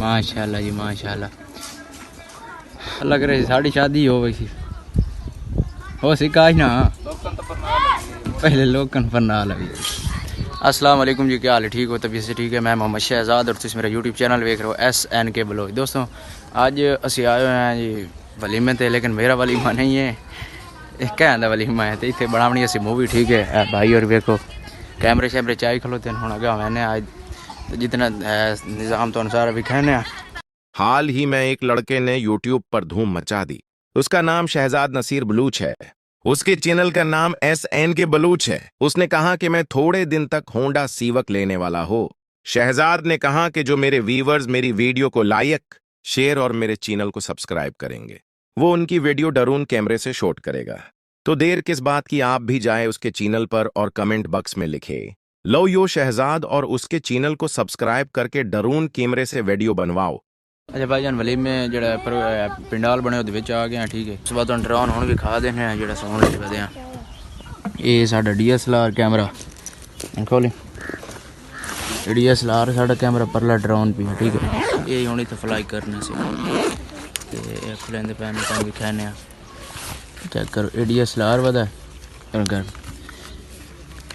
माशाल्लाह जी माशाल्लाह। लग रही साड़ी शादी हो गई हो सिकाश ना पहले लोकन पर ना लगी। अस्सलाम वालेकुम जी, क्या हाल है? ठीक हो? तबीयत से ठीक है? मैं मोहम्मद शहजाद और तुम मेरा यूट्यूब चैनल देख रहे हो SNK ब्लॉग। दोस्तों आज असी आए हुए हैं जी वलीमे ते, लेकिन मेरा वलीमा नहीं है, एक कहता वलीमा है तो इतने बनावनी असी मूवी। ठीक है भाई, और देखो कैमरे शैमरे चाय खलोते हैं हूँ अगर मैंने आज तो जितना निज़ाम तो अनुसार विखाने। हाल ही में एक लड़के ने YouTube पर धूम मचा दी। उसका नाम शहजाद नसीर बलूच है। उसके चैनल का नाम SNK बलूच है। उसने कहा कि मैं थोड़े दिन तक होंडा सीवक लेने वाला हो। शहजाद ने कहा कि जो मेरे व्यूअर्स मेरी वीडियो को लाइक शेयर और मेरे चैनल को सब्सक्राइब करेंगे वो उनकी वीडियो ड्रोन कैमरे से शूट करेगा। तो देर किस बात की, आप भी जाए उसके चैनल पर और कमेंट बॉक्स में लिखे लो यो शहजाद और उसके चैनल को सब्सक्राइब करके ड्रोन कैमरे से वीडियो बनवाओ। अच्छा भाईजान वलीम में जो पिंडाल बने उस आ गए हैं। ठीक है, उस बाद ड्रोन हूँ भी खा देने हैं जो सोन लिखते हैं। ये साडा DSLR कैमरा खोली, DSLR साडा कैमरा परला ड्रोन भी है। ठीक है, ये हूँ तो फ्लाई करने से खुलेंदे पैन भी खाने चेक करो। DSLR वदा अगर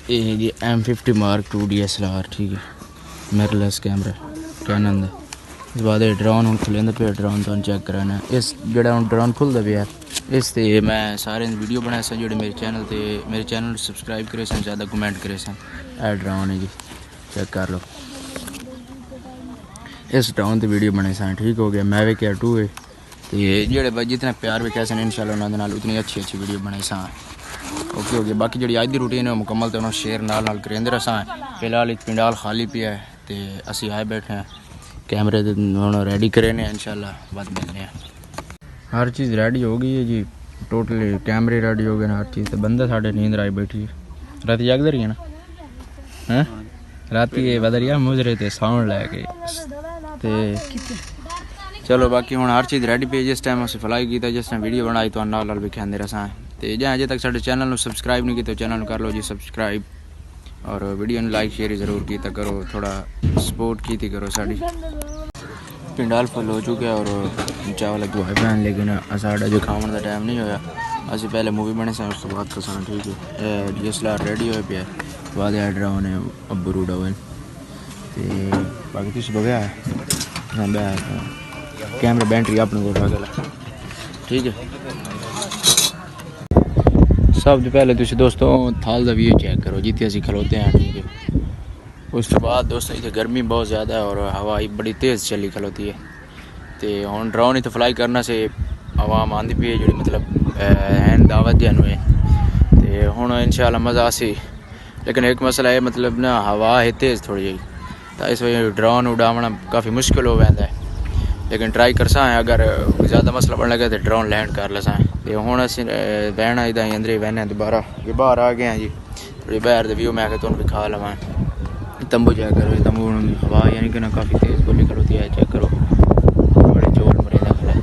ये जी M50 Mark II DSLR। ठीक है, मिररलेस कैमरा कैनन दा। इस बाद ड्रोन हूँ खुलेंदे पे ड्रोन तो चेक कराना। इस जड़ा हूँ ड्रोन खुलता भी है इस ते मैं सारे वीडियो बनाए सन जो मेरे चैनल सब्सक्राइब करे सन, ज़्यादा कमेंट करे सन। ए ड्रोन है जी, चेक कर लो। इस ड्रोन ते वीडियो बने सन। ठीक हो गया, मैविक Air 2 है तो ये जेड़े भाई जितना प्यार भी कैसे इंशाल्लाह उन्होंने नाल उतनी अच्छी वीडियो बनाई सन। ओके हो गया, बाकी जी अज की रूटीन है मुकम्मल तो उन्होंने शेयर नाल करेंदे रहा। फिलहाल पिंडाल खाली पिया है तो असी आए बैठे हैं कैमरे हम रेडी करे ने, इंशाल्लाह बाद मिलने हैं। हर चीज़ रेडी हो गई है जी, टोटली कैमरे रेडी हो गए ना, हर चीज़। तो बंदा साढ़े नींद आई बैठी है, रात जागते रही है ना हैं राती बदरिया मुजरे तो साउंड लैके चलो। बाकी हूँ हर चीज़ रेडी पे जिस टाइम अस फ्लाई किया जिस टाइम वीडियो बनाई तो नाल भी खाते रसा। तो जै अजे तक साढ़े चैनल सब्सक्राइब नहीं किया चैनल कर लो जी सब्सक्राइब, और वीडियो लाइक शेयर जरूर किया करो, थोड़ा सपोर्ट की करो साड़ी। पिंडाल फुल हो चुका है और चावल दुआई पैन, लेकिन साढ़ा जो खाने का टाइम नहीं होया। असी पहले मूवी बने सन उस बाद कसा। ठीक है, DSLR रेडी हो पे बाद ड्रोन है अब्बू रूडा वन तो बाकी तुम बगैया कैमरा बैटरी अपने को गला। ठीक है, सब तो पहले तुम दोस्तों थाल का व्यू चेक करो जितने असी खलोते हैं। ठीक है, उस बाद दोस्तों इतने गर्मी बहुत ज़्यादा है और हवा बड़ी तेज़ चली खलोती है। तो हम ड्रोन ही तो फ्लाई करना से आवाम आँदी पी जी, मतलब हैन दावत जन तो हूँ इंशाल्लाह मज़ा आसी। लेकिन एक मसला है मतलब ना हवा है तेज़ थोड़ी जी, तो इस वजह ड्रोन उड़ावना काफ़ी मुश्किल हो जाता है। लेकिन ट्राई कर सा अगर ज़्यादा मसला बढ़ लगे तो ड्रोन लैंड कर लसा। तो हूँ अस बहना इदा ही अंदर ही बहने दोबारा ये बाहर आ गए हैं जी। थोड़ी बाहर व्यू मैं तुम भी खा लवा। तंबू चेक करो, तंबू हवा यानी कि ना काफ़ी तेज़ गोली खड़ोती है, चेक करो बड़े जोर मरे दाखिल है।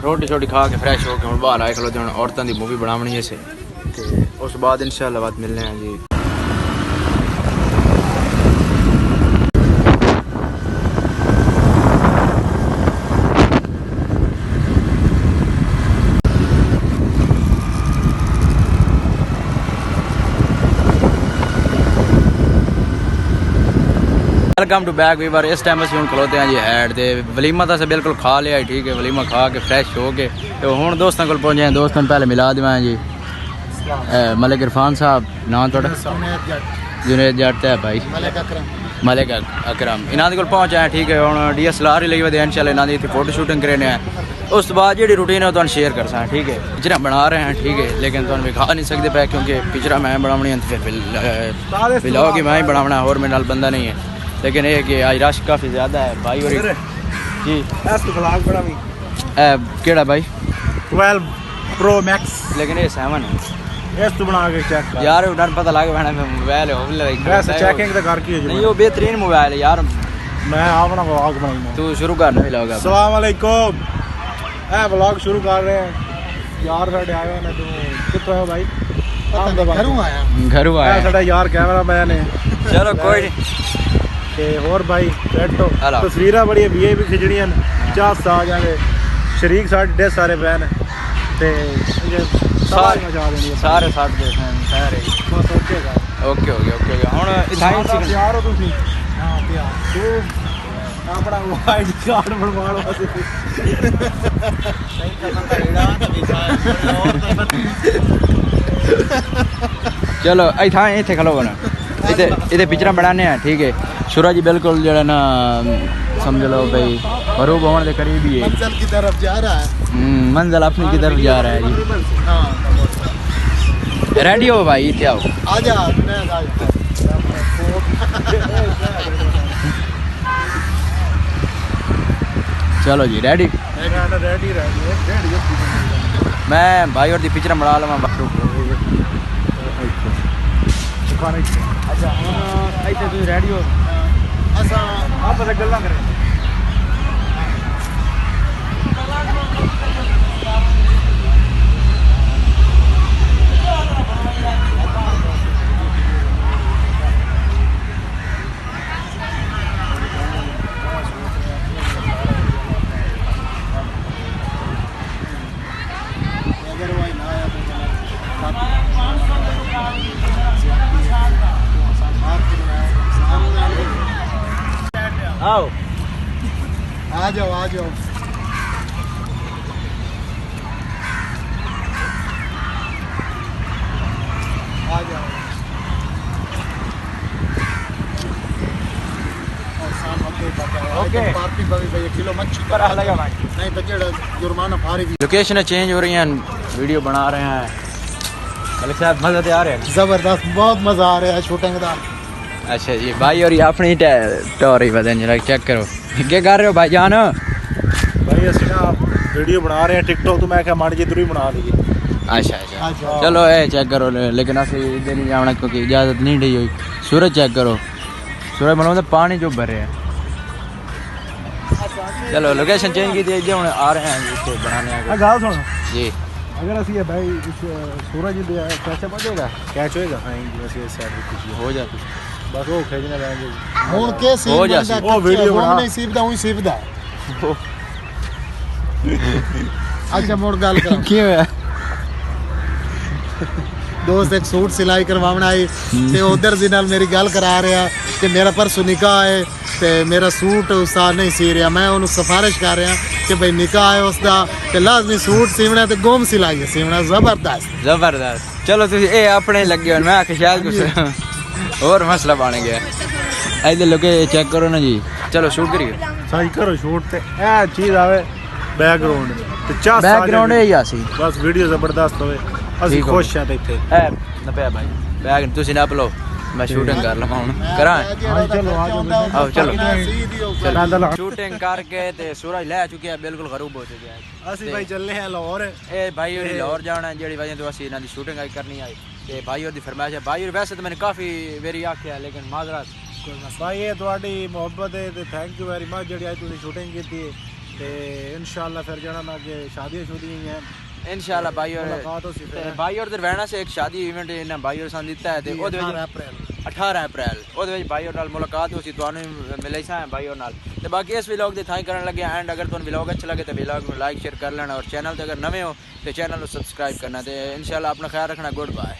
रोटी शोटी खा के फ्रैश हो के हम बाहर आए खलोते हैं। औरतों की मूवी बनावनी है तो उस बाद इंशाल्लाह बात मिलने हैं जी। Welcome to back viewer. इस टाइम अस हूँ खलोते हैं जी हैड ते वलीमा तो अस बिल्कुल खा लिया। ठीक है, वलीमा खा के फ्रैश हो के तो हूँ दोस्तों को पहुँचे हैं। दोस्तों पहले मिला देवा जी मलिक इरफान साहब, नाम थोड़ा जुनेद जट है भाई मलिक अकरम, इन्होंने को पहुँचे हैं। ठीक है, हूँ DSLR ही लगी हुई इंशाल्लाह इन्होंने इतनी फोटो शूटिंग करने हैं। उस बाद जी रूटीन है तो शेयर कर सकते। ठीक है, पिक्चर बना रहे हैं। ठीक है, लेकिन तुम दिखा नहीं सकते पे क्योंकि पिक्चर मैं बनानी है फिर ब्लॉग ही मैं ही बनाना और मेरे नाल बंदा नहीं है। लेकिन ये कि आज रश काफ़ी ज़्यादा है भाई। और जी केड़ा भाई 12 Pro Max, लेकिन ये 7 है ਇਸ ਤੋਂ ਬਣਾ ਕੇ ਚੈੱਕ ਕਰ यार उधर पता लग मैंने मोबाइल हो ਵੈਸੇ ਚੈਕਿੰਗ ਤਾਂ ਕਰਕੇ ਹੋ नहीं वो बेहतरीन मोबाइल है यार ਮੈਂ ਆਪਣਾ ਵਲੌਗ ਬਣਾਉਣਾ तू शुरू करने भी लगा अस्सलाम वालेकुम ਇਹ ਵਲੌਗ ਸ਼ੁਰੂ ਕਰ ਰਹੇ ਹਾਂ ਯਾਰ ਸਾਡੇ ਆਏ ਹੋਏ ਨੇ ਤੂੰ ਕਿੱਥੋਂ ਆਇਆ ਭਾਈ ਘਰੋਂ ਆਇਆ घर ਇਹ आया ਸਾਡਾ ਯਾਰ ਕੈਮਰਾਮੈਨ ਹੈ चलो कोई नहीं ਤੇ ਹੋਰ ਭਾਈ ਬੈਠੋ ਹੈਲੋ। ਤਸਵੀਰਾਂ ਬੜੀਆਂ ਵੀਆਈਪੀ ਖਿਚੜੀਆਂ ਨੇ 50 ਆ ਜਾਣਗੇ ਸ਼ਰੀਕ ਸਾਡੇ ਡੇ ਸਾਰੇ ਬੈਨ ਤੇ ਸਾਰੇ ਮਚਾ ਦੇਣੀ सारे साथ दे सारे ਬਸ ਓਕੇਗਾ ओके हो गया हुन इथाई ਪਿਆਰ ਹੋ ਤੁਸੀਂ ਹਾਂ ਪਿਆਰ ਤੂੰ ਆਪਣਾ ਵਾਈਟ ਕਾਰਡ ਬਣਵਾ ਲਓ ਅਸੀਂ चलो इथे खलो ना इथे पिक्चर बनाने हैं ठीक है सूरज जी बिल्कुल जो है ना समझ लो भाई हरूब होने के करीब ही है मंजिल की तरफ जा रहा है मंजिल अपनी की तरफ जा रहा है जी रेडी हो भाई इथे आओ आजा चलो जी रेडी रेडी मैं भाई और दी पिक्चर बना लवां अच्छा इथे तुम रेडी हो असा आप गल्ला करें आओ आ जाओ आ जाओ आ जाओ ओके पार्किंग भाई किलो मच्छी पर लगा भाई नहीं तो जेड़ा जुर्माना फारी लोकेशन चेंज हो रही हैं वीडियो बना रहे हैं मलिक साहब मजा तो आ रहे हैं जबरदस्त बहुत मजा आ रहा है शूटिंग का अच्छा जी भाई और ये अपनी टोरी बदन जरा चेक करो क्या कर रहे हो भाई जान भाई असि ना वीडियो बना रहे हैं टिकटॉक तो मैं क्या माड़ी जी इधर ही बना ली अच्छा अच्छा चलो ए चेक करो लेकिन असं इधर नहीं जाना क्योंकि इजाजत नहीं दी हुई सूरज चेक करो सूरज मतलब पानी जो भर रहे हैं चलो लोकेशन चेंज की थी हूँ आ रहे हैं इसको बनाने गल सुन जी अगर असि भाई सूरज कैसे बचेगा कैच होएगा हाँ जी इस साइड कुछ हो जाती बस वो खेचने रहेंगे ਹੁਣ ਕੇ ਸੀ ਹੋ ਜਾ ਉਹ ਵੀਡੀਓ ਬਣਾ ਨਹੀਂ ਸੀਬਦਾ ਉਹੀ ਸੀਬਦਾ ਅੱਛਾ ਮੋੜ ਗੱਲ ਕਰਾਂ क्यों है ਦੋਸਤ ਇੱਕ ਸੂਟ ਸਿਲਾਈ ਕਰਵਾਉਣ ਆਈ ਤੇ ਉਧਰ ਦੀ ਨਾਲ ਮੇਰੀ ਗੱਲ ਕਰਾ ਰਿਹਾ ਕਿ ਮੇਰਾ ਪਰਸੋਂ ਨਿਕਾਹ ਹੈ ਤੇ ਮੇਰਾ ਸੂਟ ਉਸਤਾਦ ਨਹੀਂ ਸੀ ਰਿਹਾ ਮੈਂ ਉਹਨੂੰ ਸਿਫਾਰਿਸ਼ ਕਰ ਰਿਹਾ ਕਿ ਭਾਈ ਨਿਕਾਹ ਹੈ ਉਸਦਾ ਤੇ ਲਾਜ਼ਮੀ ਸੂਟ ਸੀਵਣਾ ਤੇ ਗੋਮ ਸਿਲਾਈ ਸੀਵਣਾ ਜ਼ਬਰਦਸਤ जबरदस्त चलो तुम ये अपने लगे हो मैं आके शायद कुछ और मसला बन गया इधर लोके चेक करो ना जी चलो शूट करिए ਸਹੀ ਕਰੋ ਸ਼ੂਟ ਤੇ ਇਹ ਚੀਜ਼ ਆਵੇ ਬੈਕਗ੍ਰਾਉਂਡ ਤੇ ਚਾਹ बैकग्राउंड है या सी ਬਸ ਵੀਡੀਓ ਜ਼ਬਰਦਸਤ ਹੋਵੇ ਅਸੀਂ ਠੀਕ ਹੋ ਖੁਸ਼ ਹਾਂ ਤੇ ਇੱਥੇ है ना पे भाई बैग तुसी नाप लो मैं शूटिंग कर लवा हुन करा चलो आ जाओ आओ चलो ਚਲੋ शूटिंग करके ते सूरज ले चुके हैं बिल्कुल गरूब हो चुके हैं ਅਸੀਂ ਭਾਈ ਚੱਲੇ ਹਾਂ ਲਾਹੌਰ ए भाई और लाहौर जाना जेडी वजह तो असि इना दी शूटिंग आई करनी आई ते भाई और दी फरमाइश है भाई और वैसे तो मैंने काफी वेरी आख्या लेकिन माजरत ਭਾਈ ਇਹ ਤੁਹਾਡੀ ਮੁਹੱਬਤ ਹੈ ਤੇ ਥੈਂਕ ਯੂ ਵੈਰੀ ਮਚ ਜਿਹੜੀ ਅੱਜ ਤੁਸੀਂ ਸ਼ੂਟਿੰਗ ਕੀਤੀ ਹੈ ਤੇ ਇਨਸ਼ਾਅੱਲਾ ਫਿਰ ਜਾਣਾ ਮੈਂ ਅੱਗੇ ਸ਼ਾਦੀਆਂ ਸ਼ੁਦੀਆਂ ਹੀ ਹੈ इंशाल्लाह भाई और मुलाकात हो सी फिर। भाई और रहना से एक शादी इवेंट इन्हें भाई और सन दिता है ते ओदे विच 18 अप्रैल ओदे विच भाई और नाल मुलाकात हो सी तुहानू मिले सा भाई और नाल ते बाकी इस व्लॉग दे थाई करन लगे एंड अगर तुहानू व्लॉग अच्छा लगे तो व्लॉग को लाइक शेयर कर लेना और चैनल ते अगर नवे हो तो चैनल को सब्सक्राइब करना ते इंशाल्लाह अपना ख्याल रखना गुड बाय।